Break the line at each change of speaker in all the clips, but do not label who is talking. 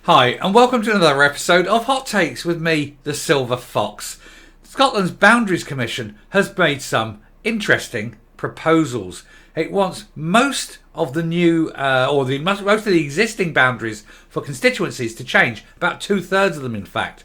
Hi, and welcome to another episode of Hot Takes with me, the Silver Fox. Scotland's Boundaries Commission has made some interesting proposals. It wants most of the new, most of the existing boundaries for constituencies to change, about 2/3 of them in fact.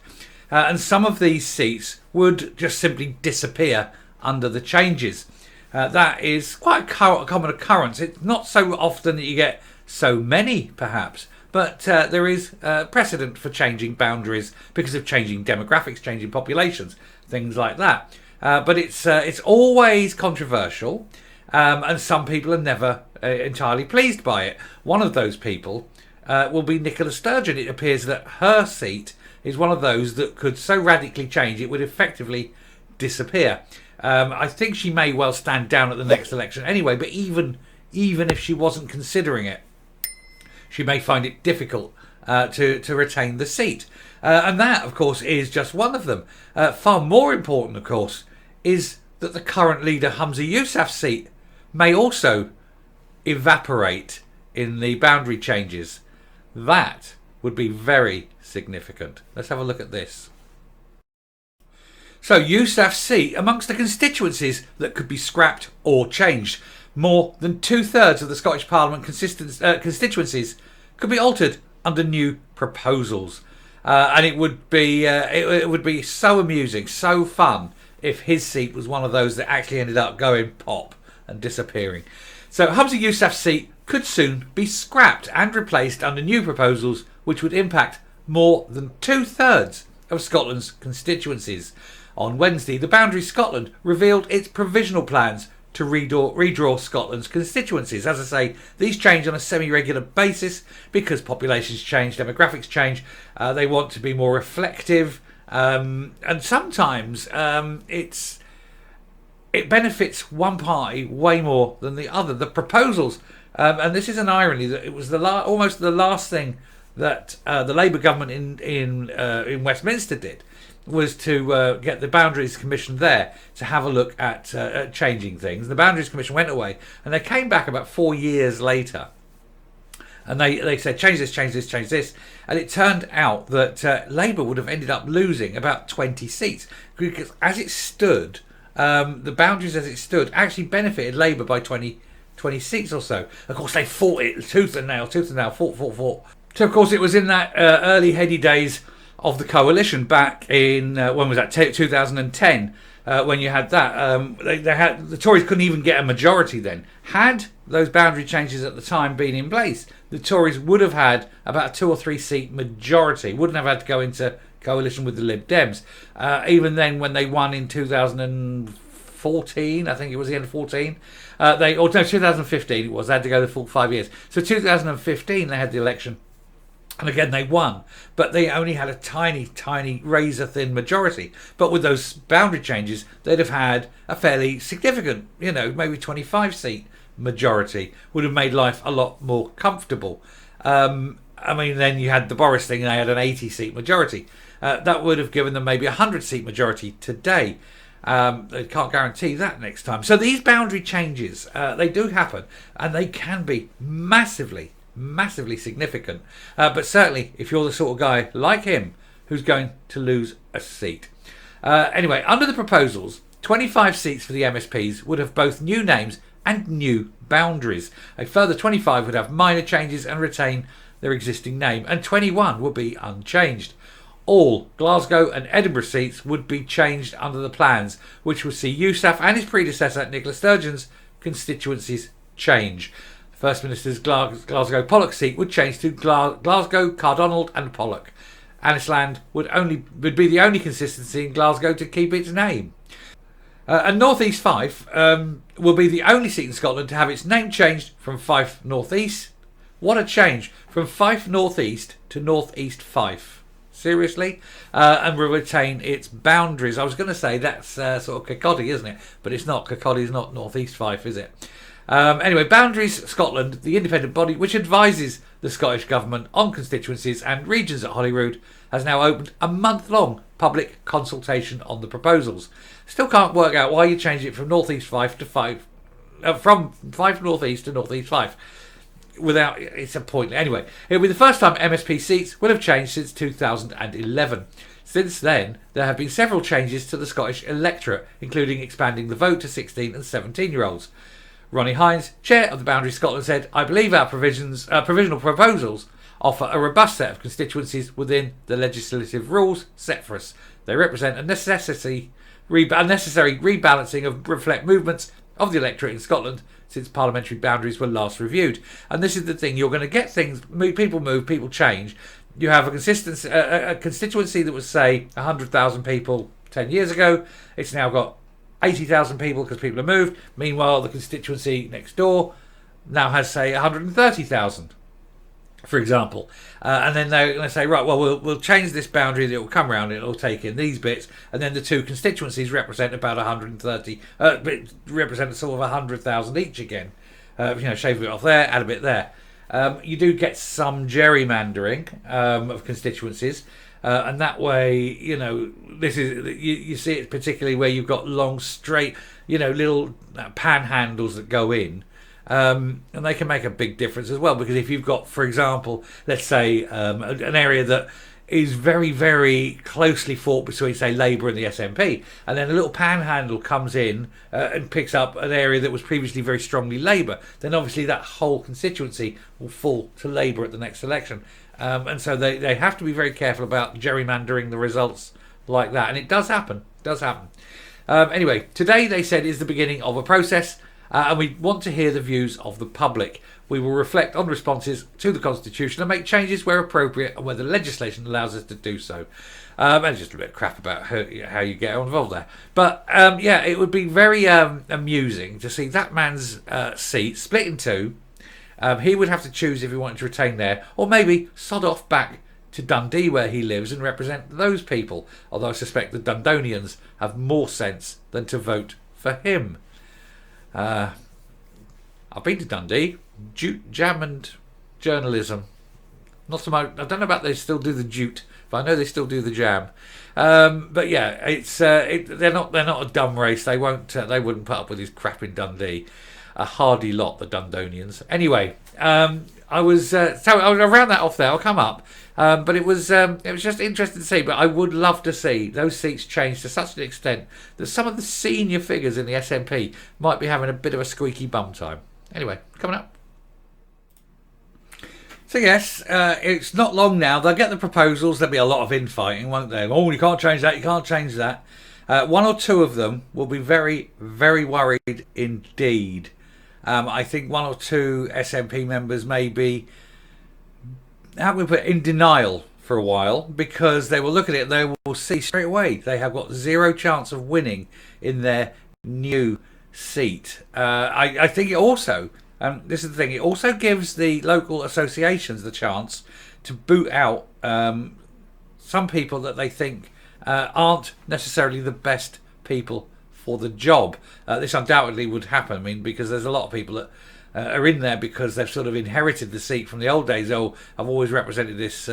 And some of these seats would just simply disappear under the changes. That is quite a common occurrence. It's not so often that you get so many, perhaps. But there is precedent for changing boundaries because of changing demographics, changing populations, things like that. But it's always controversial, and some people are never entirely pleased by it. One of those people will be Nicola Sturgeon. It appears that her seat is one of those that could so radically change it would effectively disappear. I think she may well stand down at the next election anyway, but even if she wasn't considering it, she may find it difficult to retain the seat. And that, of course, is just one of them. Far more important, of course, is that the current leader, Humza Yousaf's seat, may also evaporate in the boundary changes. That would be very significant. Let's have a look at this. So, Yousaf's seat amongst the constituencies that could be scrapped or changed. More than 2/3 of the Scottish Parliament constituencies could be altered under new proposals, and it would be so amusing, so fun if his seat was one of those that actually ended up going pop and disappearing. So Humza Yousaf's seat could soon be scrapped and replaced under new proposals, which would impact more than 2/3 of Scotland's constituencies. On Wednesday, the Boundary Scotland revealed its provisional plans to redraw Scotland's constituencies. As I say, these change on a semi-regular basis because populations change, demographics change. They want to be more reflective, and sometimes it benefits one party way more than the other. The proposals, and this is an irony, that it was almost the last thing that the Labour government in Westminster did, was to get the Boundaries Commission there to have a look at changing things. The Boundaries Commission went away and they came back about 4 years later and they said change this, change this, change this, and it turned out that Labour would have ended up losing about 20 seats because as it stood, the boundaries as it stood actually benefited Labour by 20 seats or so. Of course they fought it tooth and nail, fought. So of course it was in that early heady days of the coalition back in when was that 2010 when you had that they had the Tories couldn't even get a majority then. Had those boundary changes at the time been in place, the Tories would have had about a 2 or 3 seat majority, wouldn't have had to go into coalition with the Lib Dems. Even then when they won in 2014, I think it was the end of 14, 2015 it was, they had to go the full 5 years. So 2015 they had the election. And again, they won, but they only had a tiny, razor-thin majority. But with those boundary changes, they'd have had a fairly significant, maybe 25-seat majority. Would have made life a lot more comfortable. Then you had the Boris thing, and they had an 80-seat majority. That would have given them maybe a 100-seat majority today. They can't guarantee that next time. So these boundary changes, they do happen, and they can be massively significant, but certainly if you're the sort of guy like him who's going to lose a seat. Anyway, under the proposals, 25 seats for the MSPs would have both new names and new boundaries. A further 25 would have minor changes and retain their existing name, and 21 would be unchanged. All Glasgow and Edinburgh seats would be changed under the plans, which would see Yousaf and his predecessor Nicola Sturgeon's constituencies change. First Minister's Glasgow Pollock seat would change to Glasgow, Cardonald and Pollock. Annisland would be the only consistency in Glasgow to keep its name. And North East Fife will be the only seat in Scotland to have its name changed from Fife North East. What a change! From Fife North East to North East Fife. Seriously? And will retain its boundaries. I was going to say that's sort of Kirkcaldy, isn't it? But it's not. Kirkcaldy is not North East Fife, is it? Anyway, Boundaries Scotland, the independent body which advises the Scottish Government on constituencies and regions at Holyrood, has now opened a month-long public consultation on the proposals. Still can't work out why you change it from North East Fife to Fife, from Fife North East to North East Fife. without, it's a point. Anyway, it'll be the first time MSP seats will have changed since 2011. Since then, there have been several changes to the Scottish electorate, including expanding the vote to 16 and 17-year-olds. Ronnie Hines, chair of the Boundary Scotland, said, "I believe our provisional proposals offer a robust set of constituencies within the legislative rules set for us. They represent a necessary rebalancing of reflect movements of the electorate in Scotland since parliamentary boundaries were last reviewed." And this is the thing, you're going to get things, people move, people change. You have a constituency that was, say, 100,000 people 10 years ago. It's now got 80,000 people because people have moved. Meanwhile, the constituency next door now has, say, 130,000, for example. And then they're going to say, right, well, we'll change this boundary that will come around, it'll take in these bits. And then the two constituencies represent about 130, represent sort of 100,000 each again. Shave a bit off there, add a bit there. You do get some gerrymandering of constituencies, and that way, this is you see it particularly where you've got long, straight, little panhandles that go in, and they can make a big difference as well. Because if you've got, for example, let's say an area that is very, very closely fought between, say, Labour and the SNP, and then a little panhandle comes in and picks up an area that was previously very strongly Labour, then obviously that whole constituency will fall to Labour at the next election. And so they have to be very careful about gerrymandering the results like that. And it does happen. Anyway, today they said is the beginning of a process, and we want to hear the views of the public. We will reflect on responses to the Constitution and make changes where appropriate and where the legislation allows us to do so. And just a bit of crap about how you get involved there. But it would be very amusing to see that man's seat split in two. He would have to choose if he wanted to retain there, or maybe sod off back to Dundee where he lives and represent those people. Although I suspect the Dundonians have more sense than to vote for him. I've been to Dundee. Jute, jam and journalism. Not so much. I don't know about they still do the jute, but I know they still do the jam. But yeah, it's they're not a dumb race. They wouldn't put up with his crap in Dundee. A hardy lot, the Dundonians. Anyway, I was I'll round that off there. I'll come up. But it was just interesting to see. But I would love to see those seats change to such an extent that some of the senior figures in the SNP might be having a bit of a squeaky bum time. Anyway, coming up. So yes, it's not long now. They'll get the proposals. There'll be a lot of infighting, won't there? Oh, you can't change that. You can't change that. One or two of them will be very, very worried indeed. I think one or two SNP members may be, how can we put it, in denial for a while, because they will look at it and they will see straight away they have got zero chance of winning in their new seat. I think it also, this is the thing, it also gives the local associations the chance to boot out some people that they think aren't necessarily the best people for the job. This undoubtedly would happen, because there's a lot of people that are in there because they've sort of inherited the seat from the old days. Oh, I've always represented this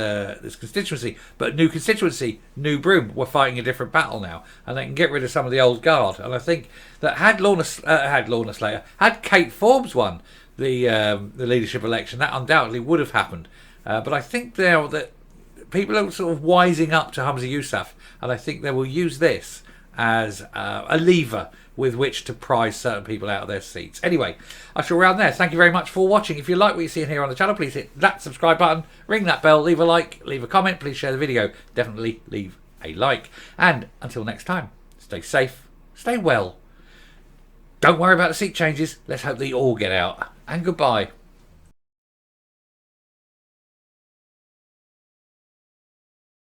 constituency, but new constituency, new broom. We're fighting a different battle now, and they can get rid of some of the old guard. And I think that had Kate Forbes won the leadership election, that undoubtedly would have happened. But I think now that people are sort of wising up to Humza Yousaf, and I think they will use this as a lever with which to prize certain people out of their seats. Anyway, I shall round there. Thank you very much for watching. If you like what you see here on the channel, please hit that subscribe button, ring that bell, leave a like, leave a comment, please share the video, definitely leave a like. And until next time, stay safe, stay well. Don't worry about the seat changes. Let's hope they all get out. And goodbye.